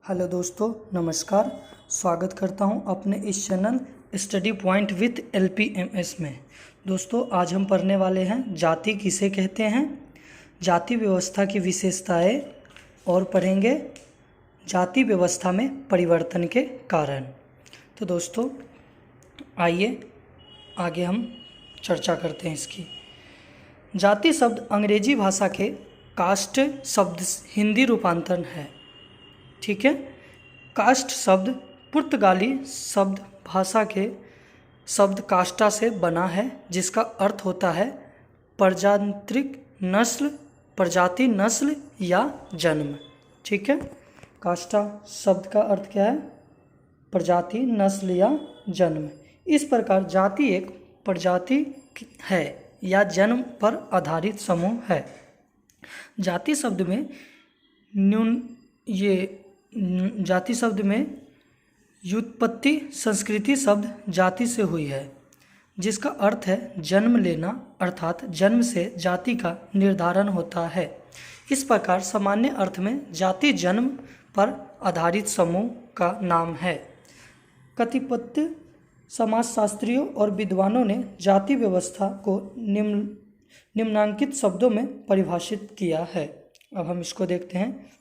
Hello दोस्तों, नमस्कार। स्वागत करता हूं अपने इस channel study point with LPMS में। दोस्तों, आज हम पढ़ने वाले हैं जाति किसे कहते हैं, जाति व्यवस्था की विशेषताएं और पढ़ेंगे जाति व्यवस्था में परिवर्तन के कारण। तो दोस्तों, आइए आगे हम चर्चा करते हैं इसकी। जाति शब्द अंग्रेजी भाषा के कास्ट शब्द हिंदी रूपांतरण है। ठीक है। कास्ट शब्द पुर्तगाली शब्द भाषा के शब्द कास्टा से बना है, जिसका अर्थ होता है प्रजातिक नस्ल, प्रजाति, नस्ल या जन्म। ठीक है। कास्टा शब्द का अर्थ क्या है? प्रजाति, नस्ल या जन्म। इस प्रकार जाति एक प्रजाति है या जन्म पर आधारित समूह है। जाति शब्द में व्युत्पत्ति संस्कृति शब्द जाति से हुई है, जिसका अर्थ है जन्म लेना, अर्थात जन्म से जाति का निर्धारण होता है। इस प्रकार सामान्य अर्थ में जाति जन्म पर आधारित समूह का नाम है। कतिपय समाजशास्त्रियों और विद्वानों ने जाति व्यवस्था को निम्नांकित शब्दों में परिभाषित किया है। अब हम इसको देखते हैं।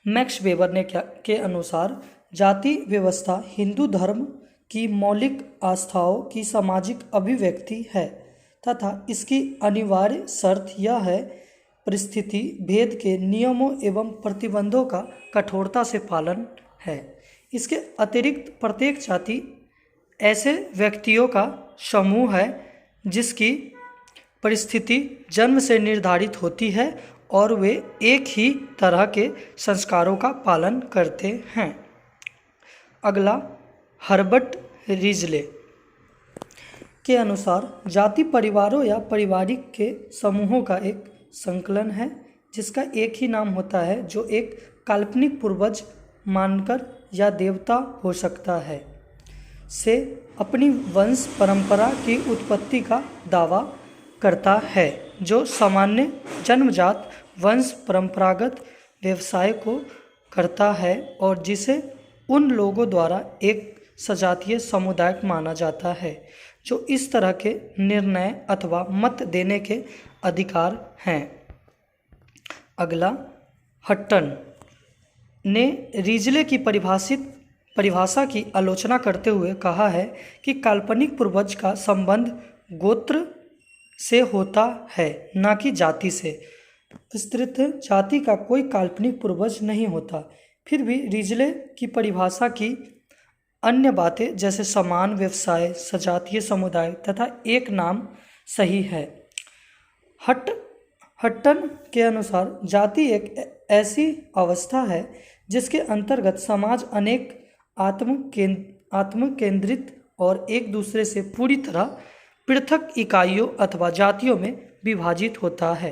मैक्स वेबर ने के अनुसार जाति व्यवस्था हिंदू धर्म की मौलिक आस्थाओं की सामाजिक अभिव्यक्ति है तथा इसकी अनिवार्य शर्त यह है परिस्थिति भेद के नियमों एवं प्रतिबंधों का कठोरता से पालन है। इसके अतिरिक्त प्रत्येक जाति ऐसे व्यक्तियों का समूह है जिसकी परिस्थिति जन्म से निर्धारित होती है और वे एक ही तरह के संस्कारों का पालन करते हैं। अगला, हर्बर्ट रिजले के अनुसार जाति परिवारों या पारिवारिक के समूहों का एक संकलन है जिसका एक ही नाम होता है, जो एक काल्पनिक पूर्वज मानकर या देवता हो सकता है से अपनी वंश परंपरा की उत्पत्ति का दावा करता है, जो सामान्य जन्मजात वंश परंपरागत व्यवसाय को करता है और जिसे उन लोगों द्वारा एक सजातीय समुदाय माना जाता है जो इस तरह के निर्णय अथवा मत देने के अधिकार हैं। अगला, हट्टन ने रिजले की परिभाषा की आलोचना करते हुए कहा है कि काल्पनिक पूर्वज का संबंध गोत्र से होता है, न कि जाति से। विस्तृत जाति का कोई काल्पनिक पूर्वज नहीं होता। फिर भी रिजले की परिभाषा की अन्य बातें जैसे समान व्यवसाय, सजातीय समुदाय तथा एक नाम सही है। हट्टन के अनुसार जाति एक ऐसी अवस्था है जिसके अंतर्गत समाज अनेक आत्म केंद्रित और एक दूसरे से पूरी तरह पृथक इकाइयों अथवा जातियों में विभाजित होता है।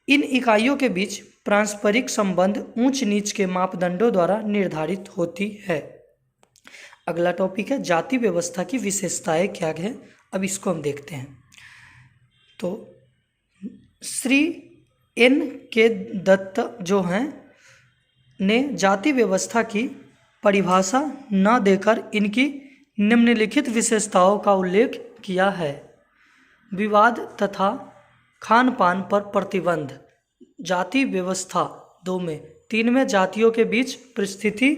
इन इकाइयों के बीच पारस्परिक संबंध ऊंच नीच के मापदंडों द्वारा निर्धारित होती है। अगला टॉपिक है जाति व्यवस्था की विशेषताएं क्या है। अब इसको हम देखते हैं। तो श्री N.K. दत्त जो हैं ने जाति व्यवस्था की परिभाषा न देकर इनकी निम्नलिखित विशेषताओं का उल्लेख किया है। विवाद तथा खान पान पर प्रतिबंध, जाति व्यवस्था 2 में। 3 में जातियों के बीच परिस्थिति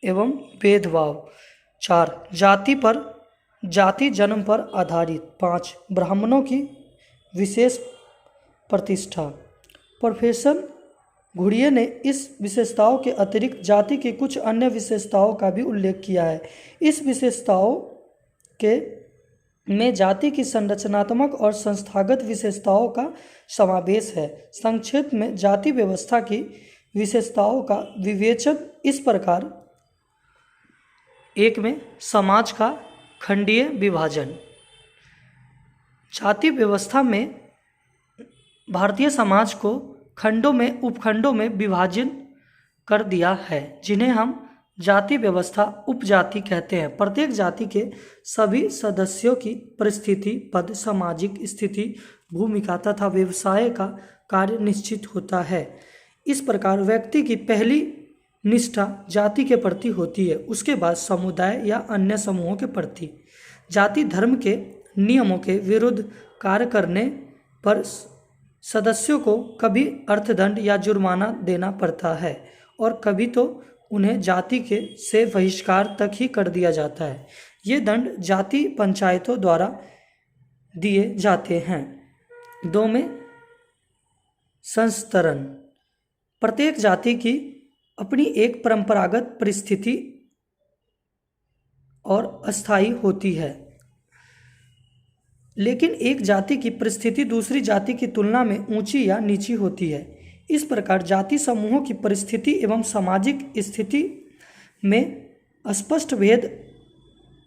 एवं भेदभाव। 4 जाति जन्म पर आधारित। 5 ब्राह्मणों की विशेष प्रतिष्ठा। प्रोफेसर घुड़िये ने इस विशेषताओं के अतिरिक्त जाति की कुछ अन्य विशेषताओं का भी उल्लेख किया है। इस विशेषताओं में जाति की संरचनात्मक और संस्थागत विशेषताओं का समावेश है। संक्षेप में जाति व्यवस्था की विशेषताओं का विवेचन इस प्रकार। 1 में समाज का खंडीय विभाजन। जाति व्यवस्था में भारतीय समाज को खंडों में उपखंडों में विभाजन कर दिया है, जिन्हें हम जाति व्यवस्था उपजाति कहते हैं। प्रत्येक जाति के सभी सदस्यों की परिस्थिति, पद, सामाजिक स्थिति, भूमिका तथा व्यवसाय का कार्य निश्चित होता है। इस प्रकार व्यक्ति की पहली निष्ठा जाति के प्रति होती है, उसके बाद समुदाय या अन्य समूहों के प्रति। जाति धर्म के नियमों के विरुद्ध कार्य करने पर सदस्यों को कभी अर्थदंड या जुर्माना देना पड़ता है और कभी तो उन्हें जाति के से बहिष्कार तक ही कर दिया जाता है। ये दंड जाति पंचायतों द्वारा दिए जाते हैं। 2 में संस्तरण। प्रत्येक जाति की अपनी एक परंपरागत परिस्थिति और अस्थायी होती है, लेकिन एक जाति की परिस्थिति दूसरी जाति की तुलना में ऊंची या नीची होती है। इस प्रकार जाति समूहों की परिस्थिति एवं सामाजिक स्थिति में स्पष्ट भेद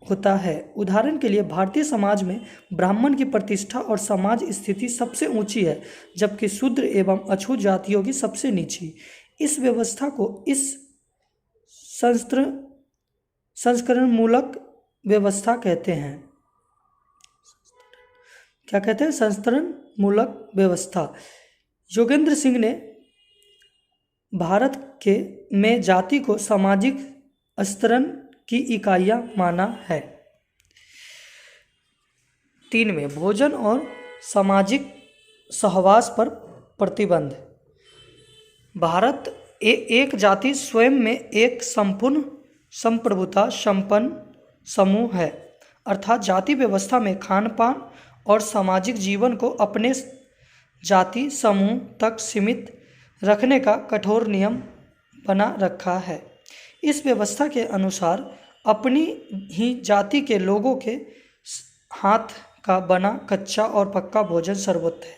होता है। उदाहरण के लिए भारतीय समाज में ब्राह्मण की प्रतिष्ठा और समाज स्थिति सबसे ऊंची है, जबकि शूद्र एवं अछूत जातियों की सबसे नीची। इस व्यवस्था को इस संस्करणमूलक व्यवस्था कहते हैं। क्या कहते हैं? संस्करणमूलक व्यवस्था। योगेंद्र सिंह ने भारत के में जाति को सामाजिक स्तरण की इकाइयां माना है। 3 में भोजन और सामाजिक सहवास पर प्रतिबंध। भारत एक जाति स्वयं में एक संपूर्ण संप्रभुता संपन्न समूह है, अर्थात जाति व्यवस्था में खान पान और सामाजिक जीवन को अपने जाति समूह तक सीमित रखने का कठोर नियम बना रखा है। इस व्यवस्था के अनुसार अपनी ही जाति के लोगों के हाथ का बना कच्चा और पक्का भोजन सर्वोच्च है।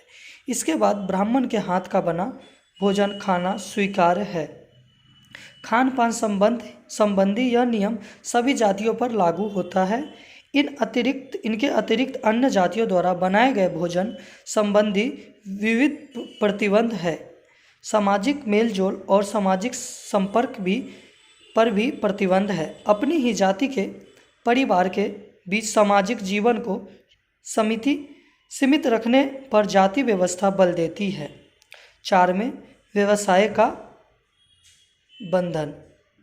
इसके बाद ब्राह्मण के हाथ का बना भोजन खाना स्वीकार्य है। खान पान संबंधी यह नियम सभी जातियों पर लागू होता है। इनके अतिरिक्त अन्य जातियों द्वारा बनाए गए भोजन संबंधी विविध प्रतिबंध है। सामाजिक मेलजोल और सामाजिक संपर्क पर भी प्रतिबंध है। अपनी ही जाति के परिवार के बीच सामाजिक जीवन को सीमित रखने पर जाति व्यवस्था बल देती है। 4 में व्यवसाय का बंधन।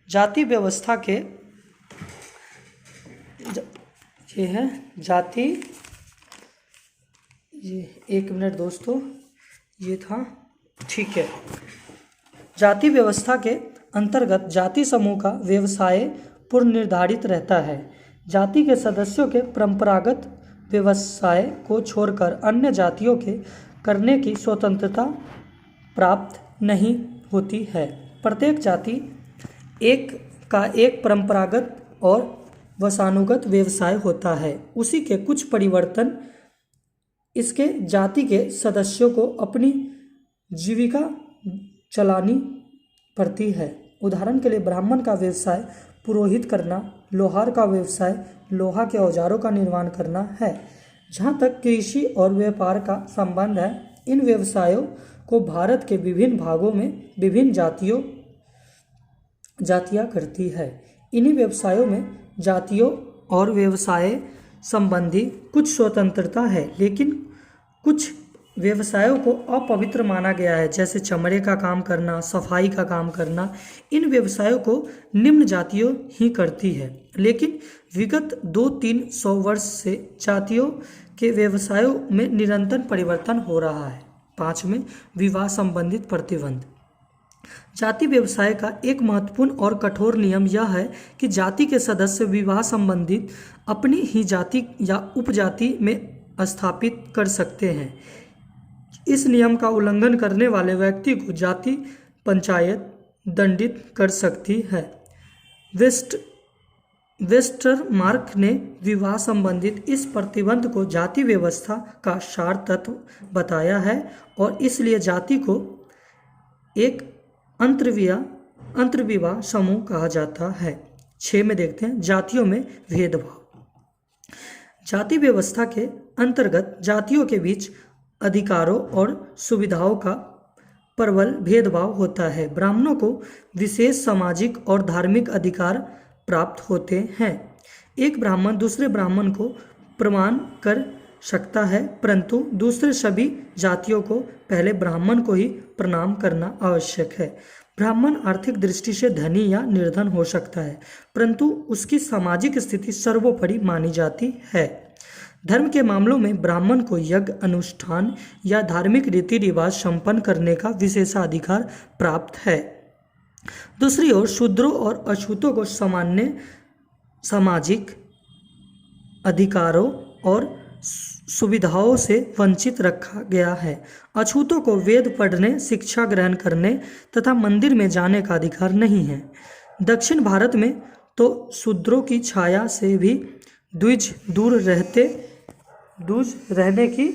जाति व्यवस्था के ये है जाति, ये 1 मिनट दोस्तों, ये था, ठीक है। जाति व्यवस्था के अंतर्गत जाति समूह का व्यवसाय पूर्व निर्धारित रहता है। जाति के सदस्यों के परंपरागत व्यवसाय को छोड़कर अन्य जातियों के करने की स्वतंत्रता प्राप्त नहीं होती है। प्रत्येक जाति एक परंपरागत और वंशानुगत व्यवसाय होता है। उसी के कुछ परिवर्तन इसके जाति के सदस्यों को अपनी जीविका चलानी पड़ती है। उदाहरण के लिए ब्राह्मण का व्यवसाय पुरोहित करना, लोहार का व्यवसाय लोहा के औजारों का निर्माण करना है। जहाँ तक कृषि और व्यापार का संबंध है, इन व्यवसायों को भारत के विभिन्न भागों में विभिन्न जातियाँ करती है। इन्हीं व्यवसायों में जातियों और व्यवसाय संबंधी कुछ स्वतंत्रता है, लेकिन कुछ व्यवसायों को अपवित्र माना गया है, जैसे चमड़े का काम करना, सफाई का काम करना। इन व्यवसायों को निम्न जातियों ही करती है, लेकिन विगत 200-300 वर्ष से जातियों के व्यवसायों में निरंतर परिवर्तन हो रहा है। 5 में विवाह संबंधित प्रतिबंध। जाति व्यवसाय का एक महत्वपूर्ण और कठोर नियम यह है कि जाति के सदस्य विवाह संबंधित अपनी ही जाति या उपजाति में स्थापित कर सकते हैं। इस नियम का उल्लंघन करने वाले व्यक्ति को जाति पंचायत दंडित कर सकती है। वेस्टरमार्क ने विवाह संबंधित इस प्रतिबंध को जाति व्यवस्था का सार तत्व बताया है और इसलिए जाति को एक अंतर्विवाह समूह कहा जाता है। 6 में देखते हैं जातियों में भेदभाव। जाति व्यवस्था के अंतर्गत जातियों के बीच अधिकारों और सुविधाओं का प्रबल भेदभाव होता है। ब्राह्मणों को विशेष सामाजिक और धार्मिक अधिकार प्राप्त होते हैं। एक ब्राह्मण दूसरे ब्राह्मण को प्रणाम कर सकता है, परंतु दूसरे सभी जातियों को पहले ब्राह्मण को ही प्रणाम करना आवश्यक है। ब्राह्मण आर्थिक दृष्टि से धनी या निर्धन हो सकता है, परंतु उसकी सामाजिक स्थिति सर्वोपरि मानी जाती है। धर्म के मामलों में ब्राह्मण को यज्ञ अनुष्ठान या धार्मिक रीति रिवाज संपन्न करने का विशेषाधिकार प्राप्त है। दूसरी ओर शूद्रों और अछूतों को सामान्य सामाजिक अधिकारों और सुविधाओं से वंचित रखा गया है। अछूतों को वेद पढ़ने, शिक्षा ग्रहण करने तथा मंदिर में जाने का अधिकार नहीं है। दक्षिण भारत में तो शूद्रों की छाया से भी द्विज दूर रहने की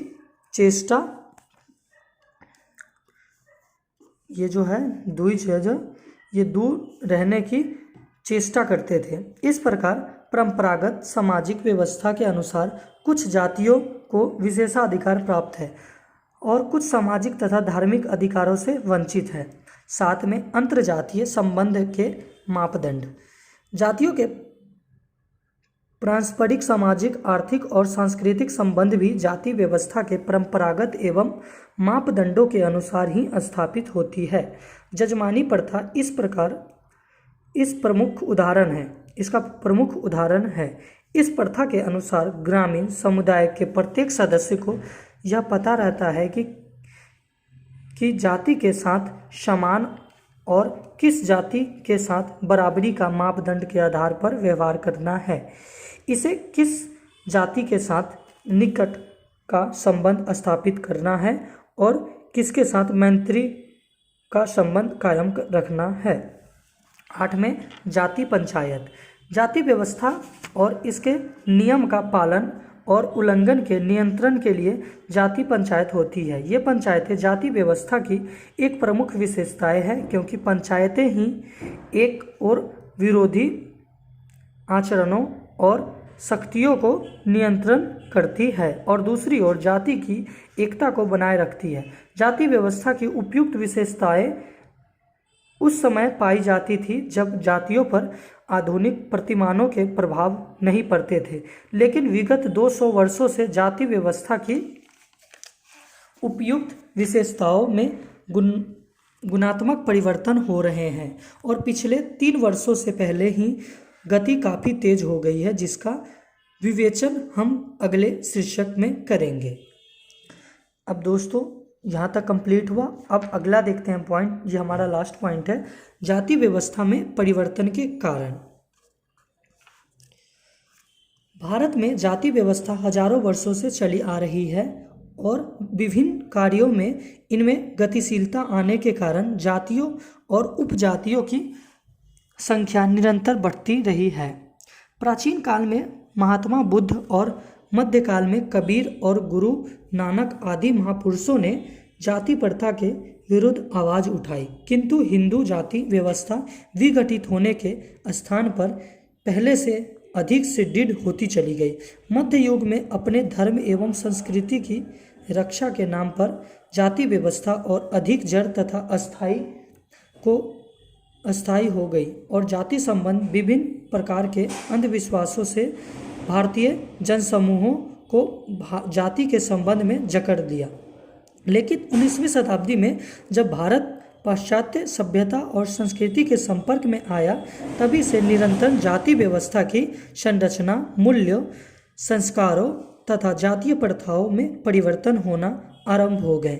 चेष्टा, ये जो है द्विज है जो ये दूर रहने की चेष्टा करते थे। इस प्रकार परंपरागत सामाजिक व्यवस्था के अनुसार कुछ जातियों को विशेषाधिकार प्राप्त है और कुछ सामाजिक तथा धार्मिक अधिकारों से वंचित है। साथ में अंतर्जातीय संबंध के मापदंड, जातियों के पारस्परिक सामाजिक, आर्थिक और सांस्कृतिक संबंध भी जाति व्यवस्था के परंपरागत एवं मापदंडों के अनुसार ही स्थापित होती है। जजमानी प्रथा इसका प्रमुख उदाहरण है। इस प्रथा के अनुसार ग्रामीण समुदाय के प्रत्येक सदस्य को यह पता रहता है कि जाति के साथ समान और किस जाति के साथ बराबरी का मापदंड के आधार पर व्यवहार करना है। इसे किस जाति के साथ निकट का संबंध स्थापित करना है और किसके साथ मैत्री का संबंध कायम रखना है। 8वें, जाति पंचायत। जाति व्यवस्था और इसके नियम का पालन और उल्लंघन के नियंत्रण के लिए जाति पंचायत होती है। ये पंचायतें जाति व्यवस्था की एक प्रमुख विशेषताएं हैं, क्योंकि पंचायतें ही एक और विरोधी आचरणों और शक्तियों को नियंत्रण करती है और दूसरी ओर जाति की एकता को बनाए रखती है। जाति व्यवस्था की उपयुक्त विशेषताएं उस समय पाई जाती थी जब जातियों पर आधुनिक प्रतिमानों के प्रभाव नहीं पड़ते थे, लेकिन विगत 200 वर्षों से जाति व्यवस्था की उपयुक्त विशेषताओं में गुणात्मक परिवर्तन हो रहे हैं और पिछले 3 वर्षों से पहले ही गति काफ़ी तेज हो गई है, जिसका विवेचन हम अगले शीर्षक में करेंगे। अब दोस्तों यहाँ तक कंप्लीट हुआ। अब अगला देखते हैं पॉइंट, ये हमारा लास्ट पॉइंट है, जाति व्यवस्था में परिवर्तन के कारण। भारत में जाति व्यवस्था हजारों वर्षों से चली आ रही है और विभिन्न कार्यों में इनमें गतिशीलता आने के कारण जातियों और उपजातियों की संख्या निरंतर बढ़ती रही है। प्राचीन काल में महात्मा बुद्ध और मध्यकाल में कबीर और गुरु नानक आदि महापुरुषों ने जाति प्रथा के विरुद्ध आवाज़ उठाई, किंतु हिंदू जाति व्यवस्था विघटित होने के स्थान पर पहले से अधिक सुदृढ़ होती चली गई। मध्य युग में अपने धर्म एवं संस्कृति की रक्षा के नाम पर जाति व्यवस्था और अधिक जड़ तथा अस्थायी हो गई और जाति संबंध विभिन्न प्रकार के अंधविश्वासों से भारतीय जनसमूहों को जाति के संबंध में जकड़ दिया। लेकिन 19वीं शताब्दी में जब भारत पाश्चात्य सभ्यता और संस्कृति के संपर्क में आया, तभी से निरंतर जाति व्यवस्था की संरचना, मूल्यों, संस्कारों तथा जातीय प्रथाओं में परिवर्तन होना आरंभ हो गए।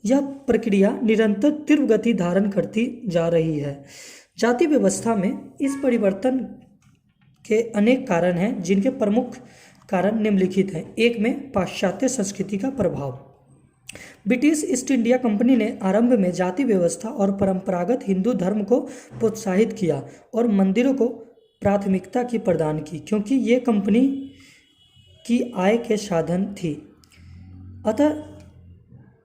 यह प्रक्रिया निरंतर तीव्र गति धारण करती जा रही है। जाति व्यवस्था में इस परिवर्तन के अनेक कारण हैं, जिनके प्रमुख कारण निम्नलिखित हैं। 1 में पाश्चात्य संस्कृति का प्रभाव। ब्रिटिश ईस्ट इंडिया कंपनी ने आरंभ में जाति व्यवस्था और परंपरागत हिंदू धर्म को प्रोत्साहित किया और मंदिरों को प्राथमिकता की प्रदान की, क्योंकि ये कंपनी की आय के साधन थी।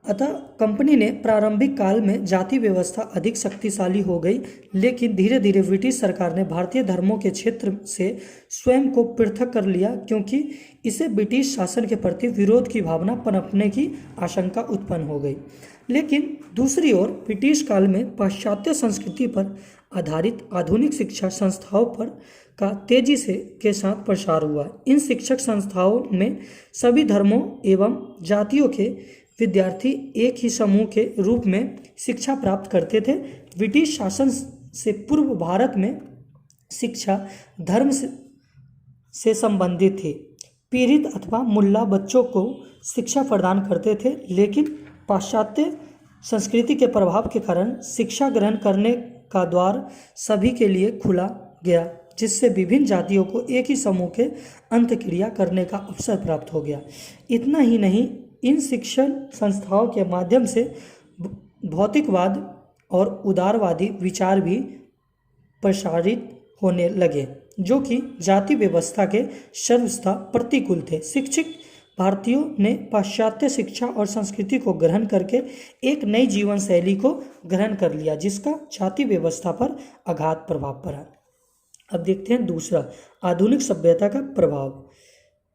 अतः कंपनी ने प्रारंभिक काल में जाति व्यवस्था अधिक शक्तिशाली हो गई, लेकिन धीरे धीरे ब्रिटिश सरकार ने भारतीय धर्मों के क्षेत्र से स्वयं को पृथक कर लिया, क्योंकि इसे ब्रिटिश शासन के प्रति विरोध की भावना पनपने की आशंका उत्पन्न हो गई। लेकिन दूसरी ओर ब्रिटिश काल में पाश्चात्य संस्कृति पर आधारित आधुनिक शिक्षा संस्थाओं पर का तेजी से के साथ प्रसार हुआ। इन शिक्षक संस्थाओं में सभी धर्मों एवं जातियों के विद्यार्थी एक ही समूह के रूप में शिक्षा प्राप्त करते थे। ब्रिटिश शासन से पूर्व भारत में शिक्षा धर्म से संबंधित थी। पीड़ित अथवा मुल्ला बच्चों को शिक्षा प्रदान करते थे, लेकिन पाश्चात्य संस्कृति के प्रभाव के कारण शिक्षा ग्रहण करने का द्वार सभी के लिए खुला गया, जिससे विभिन्न जातियों को एक ही समूह के अंतःक्रिया करने का अवसर प्राप्त हो गया। इतना ही नहीं, इन शिक्षण संस्थाओं के माध्यम से भौतिकवाद और उदारवादी विचार भी प्रसारित होने लगे, जो कि जाति व्यवस्था के सर्वथा प्रतिकूल थे। शिक्षित भारतीयों ने पाश्चात्य शिक्षा और संस्कृति को ग्रहण करके एक नई जीवन शैली को ग्रहण कर लिया, जिसका जाति व्यवस्था पर अगाध प्रभाव पड़ा। अब देखते हैं दूसरा, आधुनिक सभ्यता का प्रभाव।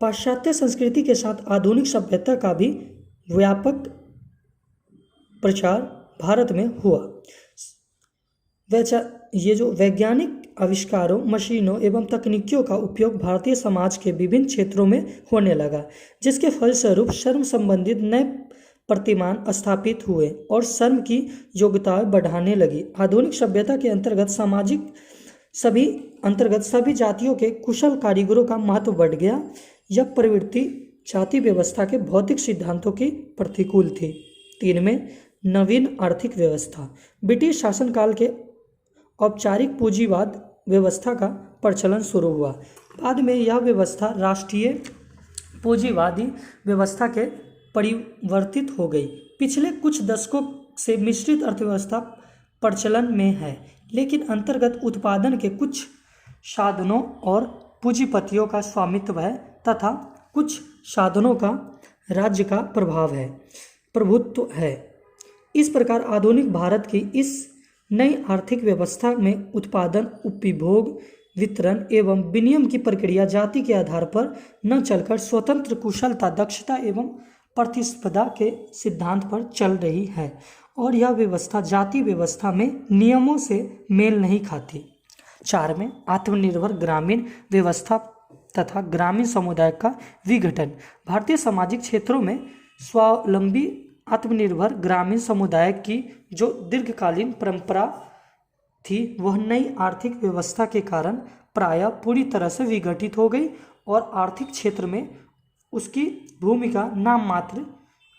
पाश्चात्य संस्कृति के साथ आधुनिक सभ्यता का भी व्यापक प्रचार भारत में हुआ। ये जो वैज्ञानिक आविष्कारों, मशीनों एवं तकनीकियों का उपयोग भारतीय समाज के विभिन्न क्षेत्रों में होने लगा, जिसके फलस्वरूप श्रम संबंधित नए प्रतिमान स्थापित हुए और श्रम की योग्यताएं बढ़ाने लगी। आधुनिक सभ्यता के अंतर्गत सभी जातियों के कुशल कारीगरों का महत्व बढ़ गया। यह प्रवृत्ति जाति व्यवस्था के भौतिक सिद्धांतों की प्रतिकूल थी। 3 में नवीन आर्थिक व्यवस्था। ब्रिटिश शासनकाल के औपचारिक पूंजीवाद व्यवस्था का प्रचलन शुरू हुआ। बाद में यह व्यवस्था राष्ट्रीय पूंजीवादी व्यवस्था के परिवर्तित हो गई। पिछले कुछ दशकों से मिश्रित अर्थव्यवस्था प्रचलन में है, लेकिन अंतर्गत उत्पादन के कुछ साधनों और पूंजीपतियों का स्वामित्व है तथा कुछ साधनों का राज्य का प्रभुत्व है। इस प्रकार आधुनिक भारत की इस नई आर्थिक व्यवस्था में उत्पादन, उपभोग, वितरण एवं विनिमय की प्रक्रिया जाति के आधार पर न चलकर स्वतंत्र कुशलता, दक्षता एवं प्रतिस्पर्धा के सिद्धांत पर चल रही है, और यह व्यवस्था जाति व्यवस्था में नियमों से मेल नहीं खाती। 4 में आत्मनिर्भर ग्रामीण व्यवस्था तथा ग्रामीण समुदाय का विघटन। भारतीय सामाजिक क्षेत्रों में स्वावलंबी आत्मनिर्भर ग्रामीण समुदाय की जो दीर्घकालीन परंपरा थी, वह नई आर्थिक व्यवस्था के कारण प्रायः पूरी तरह से विघटित हो गई और आर्थिक क्षेत्र में उसकी भूमिका नाम मात्र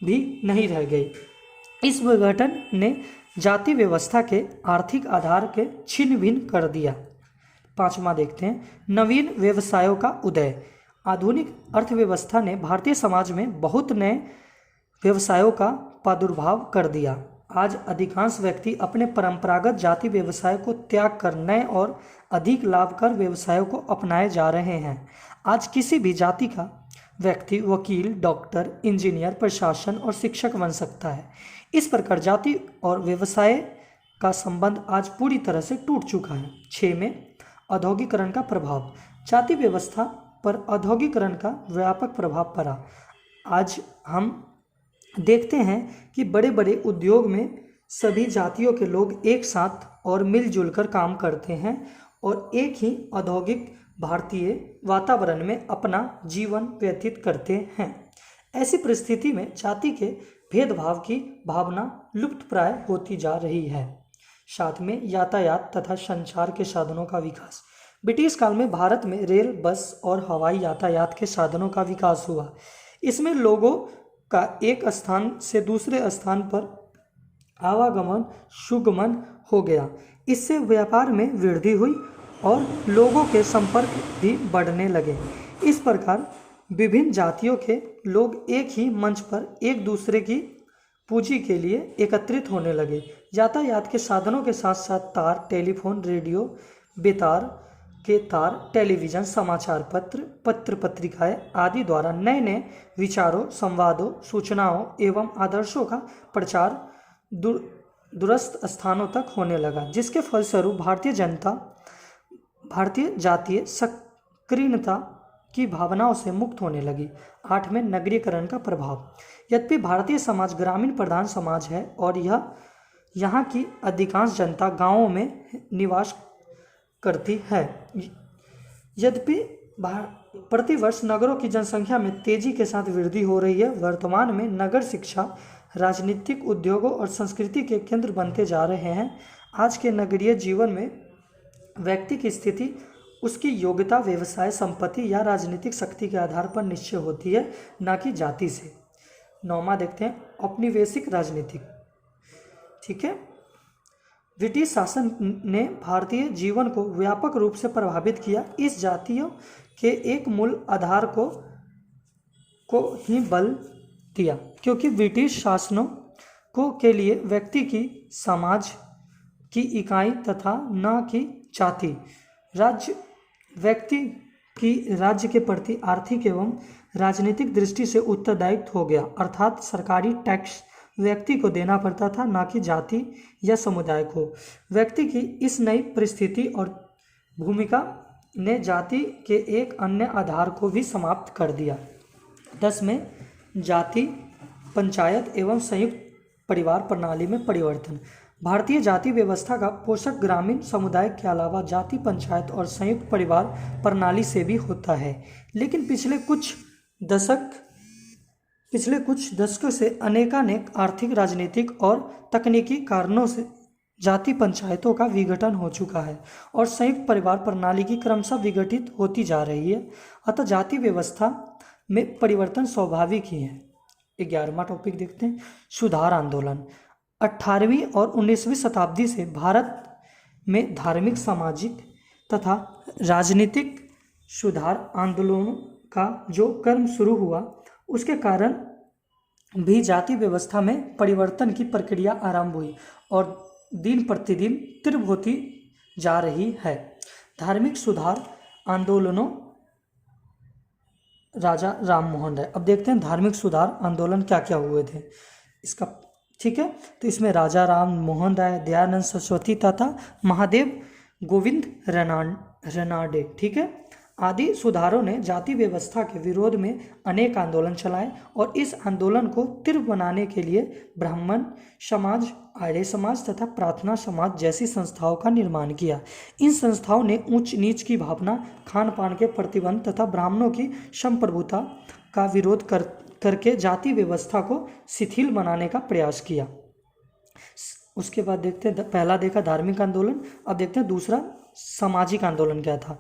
भी नहीं रह गई। इस विघटन ने जाति व्यवस्था के आर्थिक आधार के छिन्न भिन्न कर दिया। 5वां देखते हैं, नवीन व्यवसायों का उदय। आधुनिक अर्थव्यवस्था ने भारतीय समाज में बहुत नए व्यवसायों का प्रादुर्भाव कर दिया। आज अधिकांश व्यक्ति अपने परंपरागत जाति व्यवसाय को त्याग कर नए और अधिक लाभकर व्यवसायों को अपनाए जा रहे हैं। आज किसी भी जाति का व्यक्ति वकील, डॉक्टर, इंजीनियर, प्रशासन और शिक्षक बन सकता है। इस प्रकार जाति और व्यवसाय का संबंध आज पूरी तरह से टूट चुका है। 6 में औद्योगिकरण का प्रभाव। जाति व्यवस्था पर औद्योगिकरण का व्यापक प्रभाव पड़ा। आज हम देखते हैं कि बड़े बड़े उद्योग में सभी जातियों के लोग एक साथ और मिलजुल कर काम करते हैं और एक ही औद्योगिक भारतीय वातावरण में अपना जीवन व्यतीत करते हैं। ऐसी परिस्थिति में जाति के भेदभाव की भावना लुप्तप्राय होती जा रही है। 7 में यातायात तथा संचार के साधनों का विकास। ब्रिटिश काल में भारत में रेल, बस और हवाई यातायात के साधनों का विकास हुआ। इसमें लोगों का एक स्थान से दूसरे स्थान पर आवागमन सुगमन हो गया। इससे व्यापार में वृद्धि हुई और लोगों के संपर्क भी बढ़ने लगे। इस प्रकार विभिन्न जातियों के लोग एक ही मंच पर एक दूसरे की पूंजी के लिए एकत्रित होने लगे। यातायात के साधनों के साथ साथ तार, टेलीफोन, रेडियो, बेतार के तार, टेलीविज़न, समाचार पत्र, पत्र पत्रिकाएं आदि द्वारा नए नए विचारों, संवादों, सूचनाओं एवं आदर्शों का प्रचार दूरस्थ स्थानों तक होने लगा, जिसके फलस्वरूप भारतीय जातीय सक्रियता की भावनाओं से मुक्त होने लगी। 8 में नगरीकरण का प्रभाव। यद्यपि भारतीय समाज ग्रामीण प्रधान समाज है और यहाँ की अधिकांश जनता गांवों में निवास करती है, यद्यपि प्रतिवर्ष नगरों की जनसंख्या में तेजी के साथ वृद्धि हो रही है। वर्तमान में नगर शिक्षा राजनीतिक, उद्योगों और संस्कृति के केंद्र बनते जा रहे हैं। आज के नगरीय जीवन में व्यक्ति की स्थिति उसकी योग्यता, व्यवसाय, संपत्ति या राजनीतिक शक्ति के आधार पर निश्चय होती है, न कि जाति से। 9वां देखते हैं, औपनिवेशिक राजनीतिक। ठीक है, ब्रिटिश शासन ने भारतीय जीवन को व्यापक रूप से प्रभावित किया। इस जातियों के एक मूल आधार को ही बल दिया, क्योंकि ब्रिटिश शासनों को के लिए व्यक्ति की समाज की इकाई तथा न कि जाति, राज्य व्यक्ति की राज्य के प्रति आर्थिक एवं राजनीतिक दृष्टि से उत्तरदायित्व हो गया, अर्थात सरकारी टैक्स व्यक्ति को देना पड़ता था, न कि जाति या समुदाय को। व्यक्ति की इस नई परिस्थिति और भूमिका ने जाति के एक अन्य आधार को भी समाप्त कर दिया। 10 में जाति, पंचायत एवं संयुक्त परिवार प्रणाली में परिवर्तन। भारतीय जाति व्यवस्था का पोषक ग्रामीण समुदाय के अलावा जाति, पंचायत और संयुक्त परिवार प्रणाली से भी होता है, लेकिन पिछले कुछ दशकों से अनेकानेक आर्थिक, राजनीतिक और तकनीकी कारणों से जाति पंचायतों का विघटन हो चुका है और संयुक्त परिवार प्रणाली की क्रमशः विघटित होती जा रही है। अतः जाति व्यवस्था में परिवर्तन स्वाभाविक ही है। 11वां टॉपिक देखते हैं, सुधार आंदोलन। 18वीं और 19वीं शताब्दी से भारत में धार्मिक, सामाजिक तथा राजनीतिक सुधार आंदोलनों का जो क्रम शुरू हुआ, उसके कारण भी जाति व्यवस्था में परिवर्तन की प्रक्रिया आरंभ हुई और दिन प्रतिदिन तीव्र होती जा रही है। धार्मिक सुधार आंदोलनों, राजा राम मोहन राय। अब देखते हैं धार्मिक सुधार आंदोलन क्या क्या हुए थे इसका। ठीक है, तो इसमें राजा राम मोहन राय, दयानंद सरस्वती तथा महादेव गोविंद रनाडे, ठीक है, आदि सुधारों ने जाति व्यवस्था के विरोध में अनेक आंदोलन चलाए और इस आंदोलन को तीव्र बनाने के लिए ब्राह्मण समाज, आर्य समाज तथा प्रार्थना समाज जैसी संस्थाओं का निर्माण किया। इन संस्थाओं ने ऊंच नीच की भावना, खान पान के प्रतिबंध तथा ब्राह्मणों की संप्रभुता का विरोध करके जाति व्यवस्था को शिथिल बनाने का प्रयास किया। उसके बाद देखते हैं, पहला देखा धार्मिक आंदोलन, अब देखते हैं दूसरा सामाजिक आंदोलन क्या था।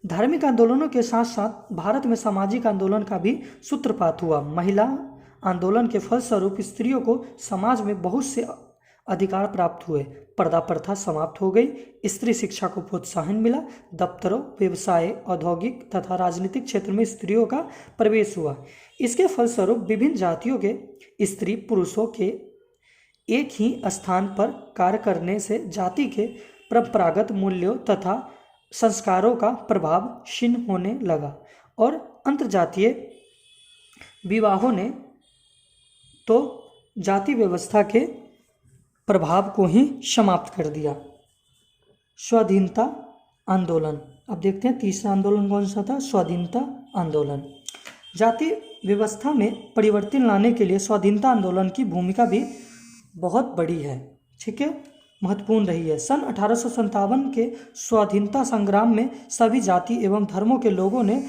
धार्मिक आंदोलनों के साथ साथ भारत में सामाजिक आंदोलन का भी सूत्रपात हुआ। महिला आंदोलन के फलस्वरूप स्त्रियों को समाज में बहुत से अधिकार प्राप्त हुए। पर्दा प्रथा समाप्त हो गई, स्त्री शिक्षा को प्रोत्साहन मिला, दफ्तरों, व्यवसाय, औद्योगिक तथा राजनीतिक क्षेत्र में स्त्रियों का प्रवेश हुआ। इसके फलस्वरूप विभिन्न जातियों के स्त्री पुरुषों के एक ही स्थान पर कार्य करने से जाति के परंपरागत मूल्यों तथा संस्कारों का प्रभाव क्षीण होने लगा और अंतर्जातीय विवाहों ने तो जाति व्यवस्था के प्रभाव को ही समाप्त कर दिया। स्वाधीनता आंदोलन, अब देखते हैं तीसरा आंदोलन कौन सा था, स्वाधीनता आंदोलन। जाति व्यवस्था में परिवर्तन लाने के लिए स्वाधीनता आंदोलन की भूमिका भी बहुत बड़ी है, ठीक है, महत्वपूर्ण रही है। सन 1857 के स्वाधीनता संग्राम में सभी जाति एवं धर्मों के लोगों ने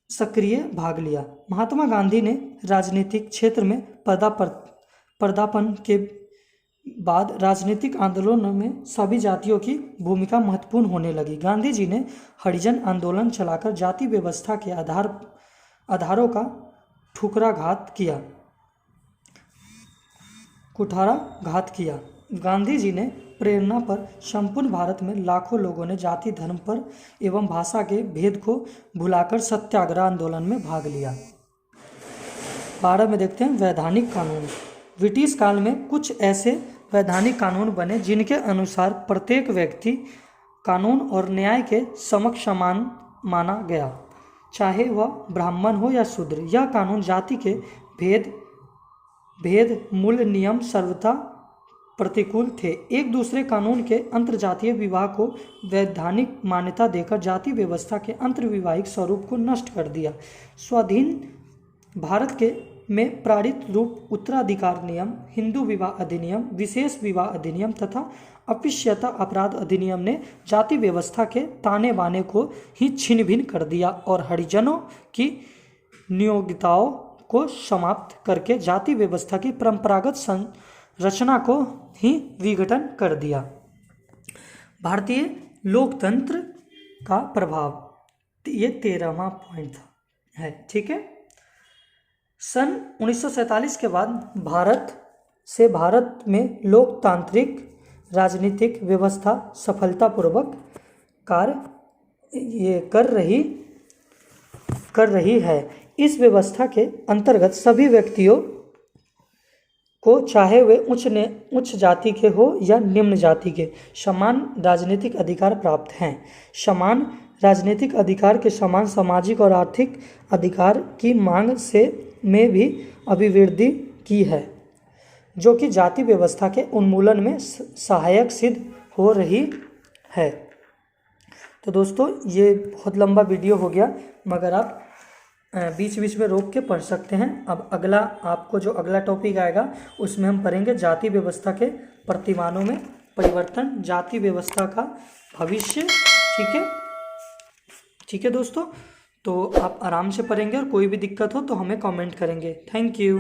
सक्रिय भाग लिया। महात्मा गांधी ने राजनीतिक क्षेत्र में पदार्पण के बाद राजनीतिक आंदोलनों में सभी जातियों की भूमिका महत्वपूर्ण होने लगी। गांधी जी ने हरिजन आंदोलन चलाकर जाति व्यवस्था के आधारों का कुठाराघात किया। गांधी जी ने प्रेरणा पर संपूर्ण भारत में लाखों लोगों ने जाति, धर्म पर एवं भाषा के भेद को भुलाकर सत्याग्रह आंदोलन में भाग लिया। 12 में देखते हैं वैधानिक कानून। ब्रिटिश काल में कुछ ऐसे वैधानिक कानून बने जिनके अनुसार प्रत्येक व्यक्ति कानून और न्याय के समक्ष समान माना गया, चाहे वह ब्राह्मण हो या शूद्र। यह कानून जाति के भेद मूल नियम सर्वथा प्रतिकूल थे। एक दूसरे कानून के अंतर्जातीय विवाह को वैधानिक मान्यता देकर जाति व्यवस्था के अंतर्विवाहिक स्वरूप को नष्ट कर दिया। स्वाधीन भारत में पारित रूप उत्तराधिकार नियम, हिंदू विवाह अधिनियम, विशेष विवाह अधिनियम तथा अस्पृश्यता अपराध अधिनियम ने जाति व्यवस्था के ताने बाने को ही छिन्न भिन्न कर दिया और हरिजनों की नियोक्ताओं को समाप्त करके जाति व्यवस्था की परंपरागत संरचना को ही विघटन कर दिया। भारतीय लोकतंत्र का प्रभाव, ये 13वां पॉइंट है। ठीक है, सन 1947 के बाद भारत में लोकतांत्रिक राजनीतिक व्यवस्था सफलतापूर्वक कार्य कर रही है। इस व्यवस्था के अंतर्गत सभी व्यक्तियों को, चाहे वे उच्च जाति के हो या निम्न जाति के, समान राजनीतिक अधिकार प्राप्त हैं। समान राजनीतिक अधिकार के समान सामाजिक और आर्थिक अधिकार की मांग में भी अभिवृद्धि की है, जो कि जाति व्यवस्था के उन्मूलन में सहायक सिद्ध हो रही है। तो दोस्तों, ये बहुत लंबा वीडियो हो गया, मगर आप बीच बीच में रोक के पढ़ सकते हैं। अब आपको जो अगला टॉपिक आएगा उसमें हम पढ़ेंगे जाति व्यवस्था के प्रतिमानों में परिवर्तन, जाति व्यवस्था का भविष्य। ठीक है दोस्तों, तो आप आराम से पढ़ेंगे और कोई भी दिक्कत हो तो हमें कमेंट करेंगे। Thank you.